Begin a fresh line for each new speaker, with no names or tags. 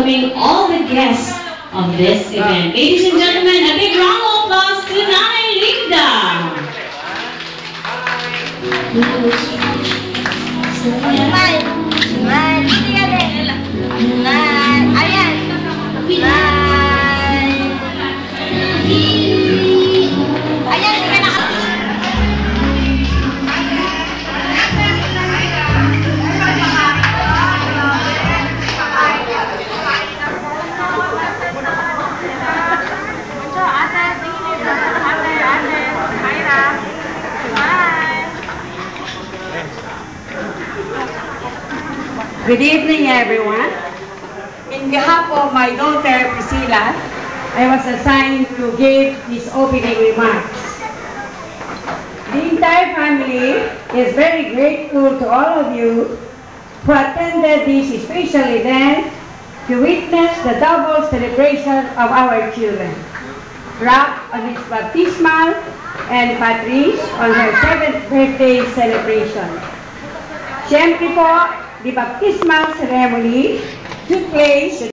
welcoming all the guests of this event. Ladies and gentlemen, a big round of applause to Nanay Linda.
Good evening, everyone. In behalf of my daughter, Priscilla, I was assigned to give these opening remarks. The entire family is very grateful to all of you who attended this special event to witness the double celebration of our children. Rob on his baptismal and Patrice on her 7th birthday celebration. Siyempre po, the baptismal ceremony took place